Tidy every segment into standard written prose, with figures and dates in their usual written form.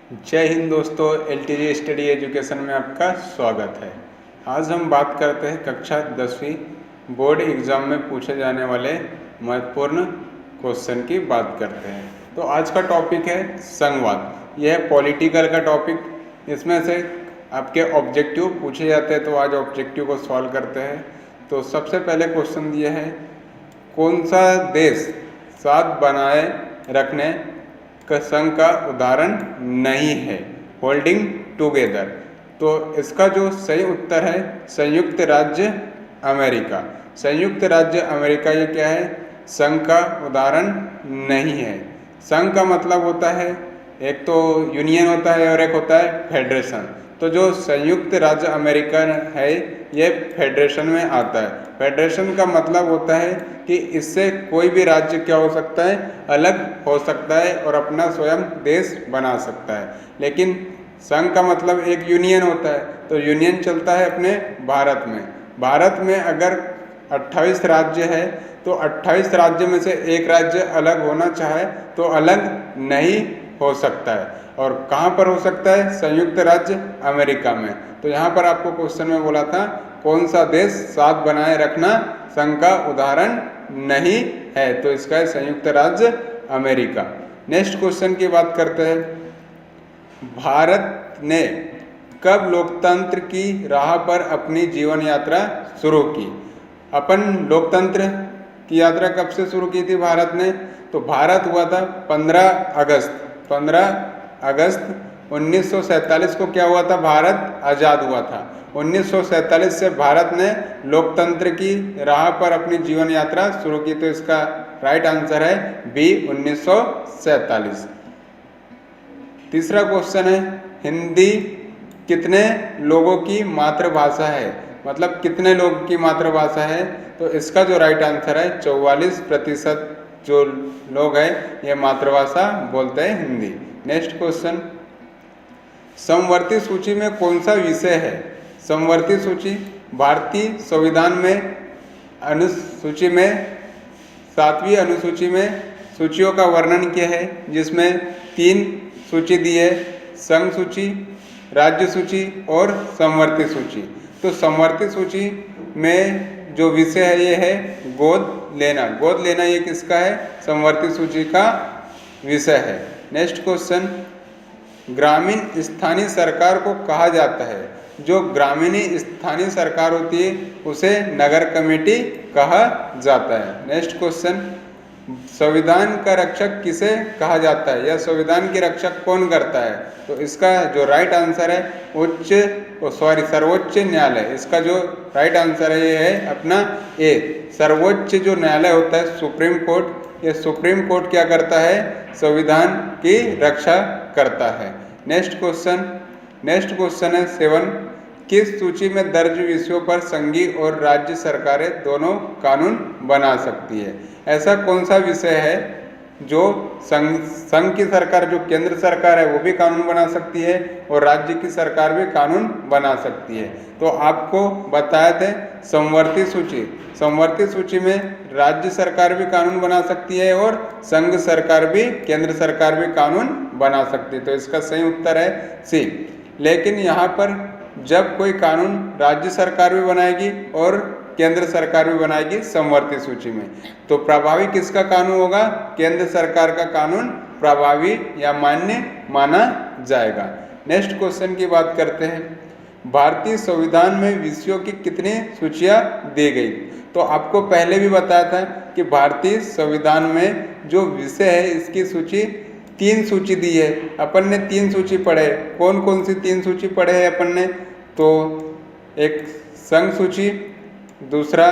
जय हिंद दोस्तों, LTG study education में आपका स्वागत है। आज हम बात करते हैं कक्षा 10वीं बोर्ड एग्ज़ाम में पूछे जाने वाले महत्वपूर्ण क्वेश्चन की बात करते हैं। तो आज का टॉपिक है संघवाद। यह है पॉलिटिकल का टॉपिक। इसमें से आपके ऑब्जेक्टिव पूछे जाते हैं, तो आज ऑब्जेक्टिव को सॉल्व करते हैं। तो सबसे पहले क्वेश्चन दिया है, कौन सा देश साथ बनाए रखने का संघ का उदाहरण नहीं है, होल्डिंग टुगेदर। तो इसका जो सही उत्तर है संयुक्त राज्य अमेरिका। संयुक्त राज्य अमेरिका ये क्या है, संघ का उदाहरण नहीं है। संघ का मतलब होता है, एक तो यूनियन होता है और एक होता है फेडरेशन। तो जो संयुक्त राज्य अमेरिका है ये फेडरेशन में आता है। फेडरेशन का मतलब होता है कि इससे कोई भी राज्य क्या हो सकता है, अलग हो सकता है और अपना स्वयं देश बना सकता है। लेकिन संघ का मतलब एक यूनियन होता है, तो यूनियन चलता है अपने भारत में। भारत में अगर 28 राज्य है तो 28 राज्य में से एक राज्य अलग होना चाहे तो अलग नहीं हो सकता है। और कहाँ पर हो सकता है, संयुक्त राज्य अमेरिका में। तो यहाँ पर आपको क्वेश्चन में बोला था, कौन सा देश साथ बनाए रखना संघ का उदाहरण नहीं है, तो इसका है संयुक्त राज्य अमेरिका। नेक्स्ट क्वेश्चन की बात करते हैं, भारत ने कब लोकतंत्र की राह पर अपनी जीवन यात्रा शुरू की। अपन लोकतंत्र की यात्रा कब से शुरू की थी भारत ने, तो भारत हुआ था 15 अगस्त 1947 को क्या हुआ था, भारत आज़ाद हुआ था। 1947 से भारत ने लोकतंत्र की राह पर अपनी जीवन यात्रा शुरू की। तो इसका राइट आंसर है बी, 1947। तीसरा क्वेश्चन है, हिंदी कितने लोगों की मातृभाषा है, मतलब कितने लोगों की मातृभाषा है। तो इसका जो राइट आंसर है 44% जो लोग हैं ये मातृभाषा बोलते हैं हिंदी। नेक्स्ट क्वेश्चन, समवर्ती सूची में कौन सा विषय है। समवर्ती सूची भारतीय संविधान में अनुसूची में 7वीं अनुसूची में सूचियों का वर्णन किया है, जिसमें 3 सूची दी है, संघ सूची, राज्य सूची और समवर्ती सूची। तो समवर्ती सूची में जो विषय है ये है गोद लेना। गोद लेना ये किसका है, समवर्ती सूची का विषय है। नेक्स्ट क्वेश्चन, ग्रामीण स्थानीय सरकार को कहा जाता है। जो ग्रामीण स्थानीय सरकार होती है उसे नगर कमेटी कहा जाता है। नेक्स्ट क्वेश्चन, संविधान का रक्षक किसे कहा जाता है, या संविधान की रक्षक कौन करता है। तो इसका जो राइट आंसर है सर्वोच्च न्यायालय। इसका जो राइट आंसर है ये है अपना ए, सर्वोच्च जो न्यायालय होता है सुप्रीम कोर्ट। ये सुप्रीम कोर्ट क्या करता है, संविधान की रक्षा करता है। नेक्स्ट क्वेश्चन है 7, किस सूची में दर्ज विषयों पर संघीय और राज्य सरकारें दोनों कानून बना सकती है। ऐसा कौन सा विषय है जो संघ की सरकार, जो केंद्र सरकार है वो भी कानून बना सकती है और राज्य की सरकार भी कानून बना सकती है। तो आपको बताए थे समवर्ती सूची। समवर्ती सूची में राज्य सरकार भी कानून बना सकती है और संघ सरकार भी, केंद्र सरकार भी कानून बना सकती है। तो इसका सही उत्तर है सी। लेकिन यहाँ पर जब कोई कानून राज्य सरकार भी बनाएगी और केंद्र सरकार भी बनाएगी समवर्ती सूची में, तो प्रभावी किसका कानून होगा, केंद्र सरकार का कानून प्रभावी या मान्य माना जाएगा। नेक्स्ट क्वेश्चन की बात करते हैं, भारतीय संविधान में विषयों की कितनी सूचियां दी गई। तो आपको पहले भी बताया था कि भारतीय संविधान में जो विषय है इसकी सूची 3 सूची दी है। अपन ने 3 सूची पढ़े, कौन कौन सी 3 सूची पढ़े हैं अपन ने, तो एक संघ सूची, दूसरा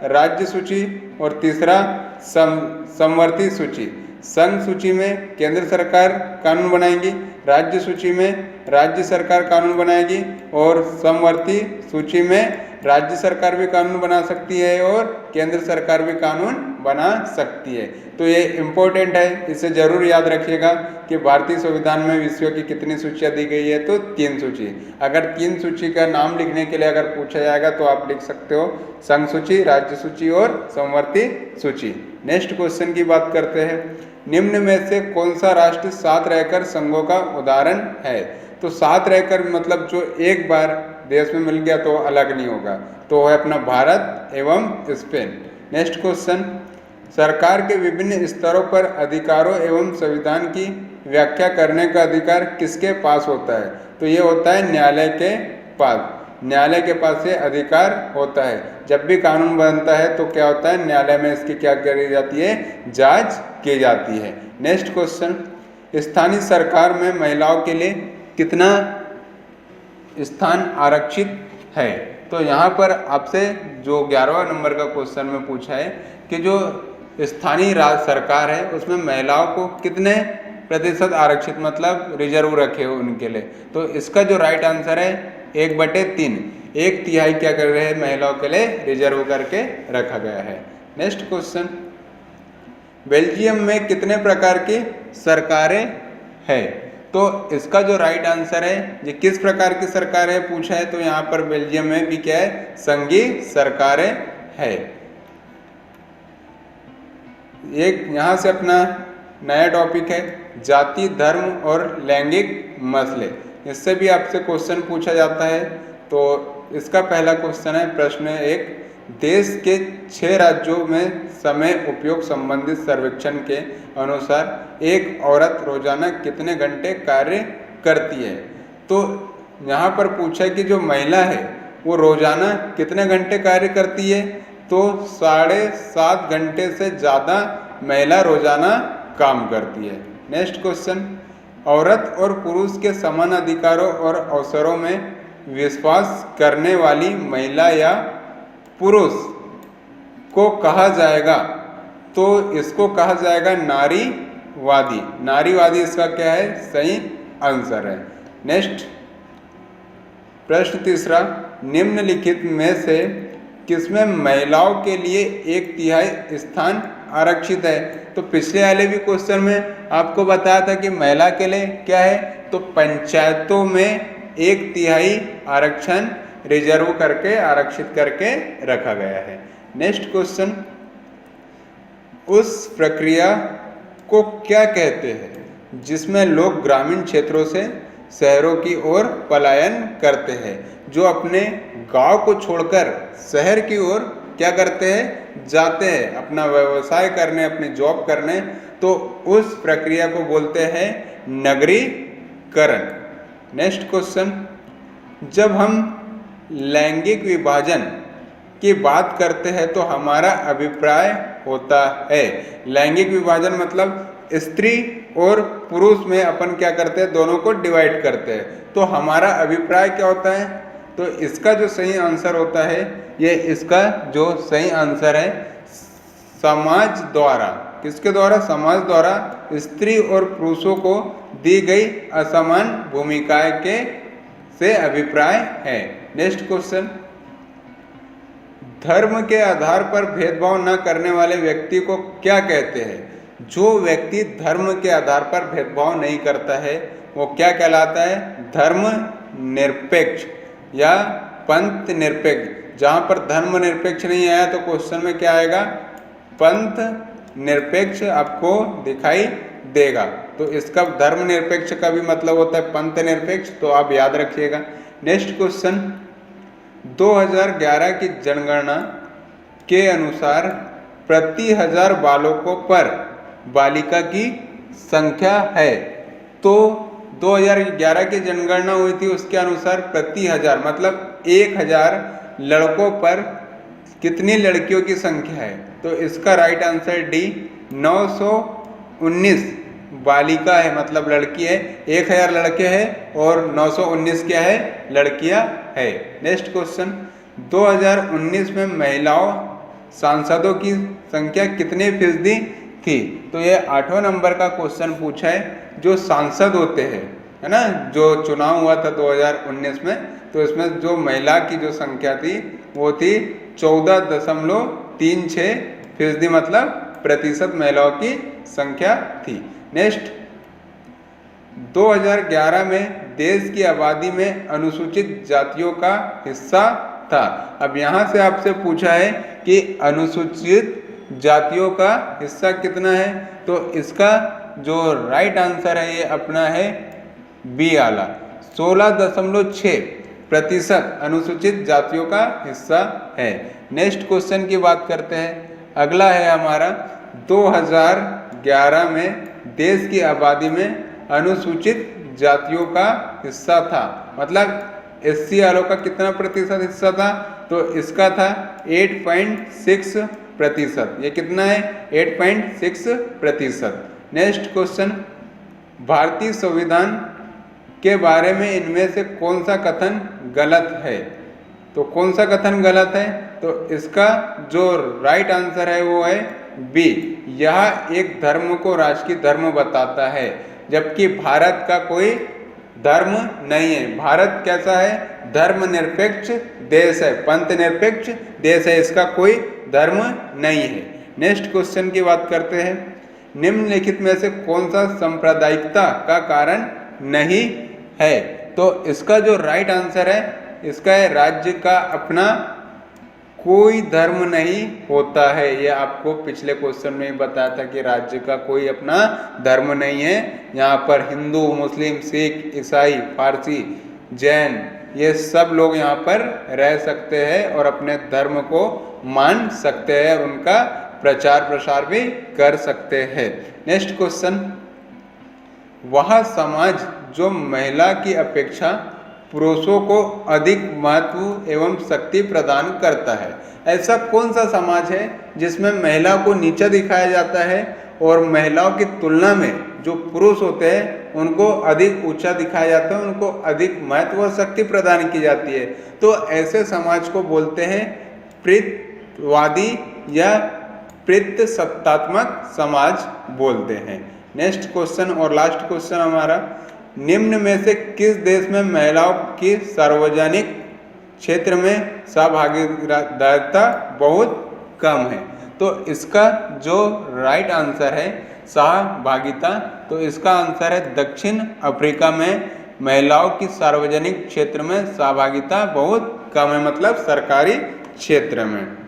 राज्य सूची और तीसरा समवर्ती सूची। संघ सूची में केंद्र सरकार कानून बनाएगी, राज्य सूची में राज्य सरकार कानून बनाएगी और समवर्ती सूची में राज्य सरकार भी कानून बना सकती है और केंद्र सरकार भी कानून बना सकती है। तो ये इम्पोर्टेंट है, इसे जरूर याद रखिएगा कि भारतीय संविधान में विषयों की कितनी सूचियाँ दी गई है, तो 3 सूची। अगर 3 सूची का नाम लिखने के लिए अगर पूछा जाएगा तो आप लिख सकते हो संघ सूची, राज्य सूची और समवर्ती सूची। नेक्स्ट क्वेश्चन की बात करते हैं, निम्न में से कौन सा राष्ट्र साथ रहकर संघों का उदाहरण है? तो साथ रहकर मतलब जो एक बार देश में मिल गया तो अलग नहीं होगा, तो है अपना भारत एवं स्पेन। नेक्स्ट क्वेश्चन, सरकार के विभिन्न स्तरों पर अधिकारों एवं संविधान की व्याख्या करने का अधिकार किसके पास होता है? तो ये होता है न्यायालय के पास। न्यायालय के पास ये अधिकार होता है। जब भी कानून बनता है तो क्या होता है, न्यायालय में इसकी क्या करी जाती है, जांच की जाती है। नेक्स्ट क्वेश्चन, स्थानीय सरकार में महिलाओं के लिए कितना स्थान आरक्षित है? तो यहाँ पर आपसे जो 11वां नंबर का क्वेश्चन में पूछा है कि जो स्थानीय राज्य सरकार है उसमें महिलाओं को कितने प्रतिशत आरक्षित मतलब रिजर्व रखे हो उनके लिए? तो इसका जो राइट आंसर है 1/3, 1/3 क्या कर रहे हैं, महिलाओं के लिए रिजर्व करके रखा गया है। नेक्स्ट क्वेश्चन, बेल्जियम में कितने प्रकार की सरकारें हैं? तो इसका जो राइट आंसर है, ये किस प्रकार की सरकारें पूछा है, तो यहाँ पर बेल्जियम में भी क्या है, संघीय सरकारें है। एक यहाँ से अपना नया टॉपिक है जाति, धर्म और लैंगिक मसले। इससे भी आपसे क्वेश्चन पूछा जाता है। तो इसका पहला क्वेश्चन है, प्रश्न 1, देश के 6 राज्यों में समय उपयोग संबंधित सर्वेक्षण के अनुसार एक औरत रोजाना कितने घंटे कार्य करती है? तो यहाँ पर पूछा है कि जो महिला है वो रोजाना कितने घंटे कार्य करती है? तो 7.5 घंटे से ज़्यादा महिला रोजाना काम करती है। नेक्स्ट क्वेश्चन, औरत और पुरुष के समान अधिकारों और अवसरों में विश्वास करने वाली महिला या पुरुष को कहा जाएगा? तो इसको कहा जाएगा नारीवादी। नारीवादी इसका क्या है, सही आंसर है। नेक्स्ट प्रश्न तीसरा, निम्नलिखित में से किसमें महिलाओं के लिए 1/3 स्थान आरक्षित है? तो पिछले वाले भी क्वेश्चन में आपको बताया था कि महिला के लिए क्या है, तो पंचायतों में 1/3 आरक्षण रिजर्व करके आरक्षित करके रखा गया है। नेक्स्ट क्वेश्चन, उस प्रक्रिया को क्या कहते हैं जिसमें लोग ग्रामीण क्षेत्रों से शहरों की ओर पलायन करते हैं, जो अपने गांव को छोड़कर शहर की ओर क्या करते हैं, जाते हैं अपना व्यवसाय करने, अपनी जॉब करने? तो उस प्रक्रिया को बोलते हैं नगरीकरण। नेक्स्ट क्वेश्चन, जब हम लैंगिक विभाजन की बात करते हैं तो हमारा अभिप्राय होता है, लैंगिक विभाजन मतलब स्त्री और पुरुष में अपन क्या करते हैं, दोनों को डिवाइड करते हैं। तो हमारा अभिप्राय क्या होता है? तो इसका जो सही आंसर होता है, ये इसका जो सही आंसर है, समाज द्वारा, किसके द्वारा, समाज द्वारा स्त्री और पुरुषों को दी गई असमान भूमिकाएं के से अभिप्राय है। नेक्स्ट क्वेश्चन, धर्म के आधार पर भेदभाव न करने वाले व्यक्ति को क्या कहते हैं? जो व्यक्ति धर्म के आधार पर भेदभाव नहीं करता है वो क्या कहलाता है, धर्म निरपेक्ष या पंथ निरपेक्ष। जहाँ पर धर्म निरपेक्ष नहीं आया तो क्वेश्चन में क्या आएगा, पंथ निरपेक्ष आपको दिखाई देगा। तो इसका धर्म निरपेक्ष का भी मतलब होता है पंथ निरपेक्ष, तो आप याद रखिएगा। नेक्स्ट क्वेश्चन, 2011 की जनगणना के अनुसार प्रति 1000 बालकों पर बालिका की संख्या है। तो 2011 की जनगणना हुई थी, उसके अनुसार प्रति 1000 मतलब 1000 लड़कों पर कितनी लड़कियों की संख्या है? तो इसका राइट आंसर डी, 919 बालिका है, मतलब लड़की है। 1000 लड़के हैं और 919 क्या है, लड़कियां है। नेक्स्ट क्वेश्चन, 2019 में महिलाओं सांसदों की संख्या कितने फीसदी थी? तो ये 8वां नंबर का क्वेश्चन पूछा है। जो सांसद होते हैं, है ना, जो चुनाव हुआ था 2019 में, तो इसमें जो महिला की जो संख्या थी वो थी 14.36%, मतलब प्रतिशत महिलाओं की संख्या थी। नेक्स्ट, 2011 में देश की आबादी में अनुसूचित जातियों का हिस्सा था। अब यहाँ से आपसे पूछा है कि अनुसूचित जातियों का हिस्सा कितना है, तो इसका जो राइट आंसर है ये अपना है बी आला, 16.6% अनुसूचित जातियों का हिस्सा है। नेक्स्ट क्वेश्चन की बात करते हैं। अगला है हमारा, 2011 में देश की आबादी में अनुसूचित जातियों का हिस्सा था, मतलब एससी वालों का कितना प्रतिशत हिस्सा था, तो इसका था 8.6%। ये कितना है, 8.6%। नेक्स्ट क्वेश्चन, भारतीय संविधान के बारे में इनमें से कौन सा कथन गलत है, तो कौन सा कथन गलत है, तो इसका जो राइट आंसर है वो है बी, यह एक धर्म को राष्ट्रीय धर्म बताता है, जबकि भारत का कोई धर्म नहीं है। भारत कैसा है, धर्मनिरपेक्ष देश है, पंथ निरपेक्ष देश है, इसका कोई धर्म नहीं है। नेक्स्ट क्वेश्चन की बात करते हैं। निम्नलिखित में से कौन सा सांप्रदायिकता का कारण नहीं है, तो इसका जो राइट आंसर है इसका है राज्य का अपना कोई धर्म नहीं होता है। ये आपको पिछले क्वेश्चन में ही बताया था कि राज्य का कोई अपना धर्म नहीं है। यहाँ पर हिंदू, मुस्लिम, सिख, ईसाई, पारसी, जैन, ये सब लोग यहाँ पर रह सकते हैं और अपने धर्म को मान सकते हैं और उनका प्रचार प्रसार भी कर सकते हैं। नेक्स्ट क्वेश्चन, वह समाज जो महिला की अपेक्षा पुरुषों को अधिक महत्व एवं शक्ति प्रदान करता है, ऐसा कौन सा समाज है जिसमें महिला को नीचा दिखाया जाता है और महिलाओं की तुलना में जो पुरुष होते हैं उनको अधिक ऊंचा दिखाया जाता है, उनको अधिक महत्व और शक्ति प्रदान की जाती है, तो ऐसे समाज को बोलते हैं प्रीतवादी या प्रीतसत्तात्मक समाज बोलते हैं। नेक्स्ट क्वेश्चन और लास्ट क्वेश्चन हमारा, निम्न में से किस देश में महिलाओं की सार्वजनिक क्षेत्र में सहभागिता बहुत कम है, तो इसका जो राइट आंसर है सहभागिता, तो इसका आंसर है दक्षिण अफ्रीका में महिलाओं की सार्वजनिक क्षेत्र में सहभागिता बहुत कम है, मतलब सरकारी क्षेत्र में।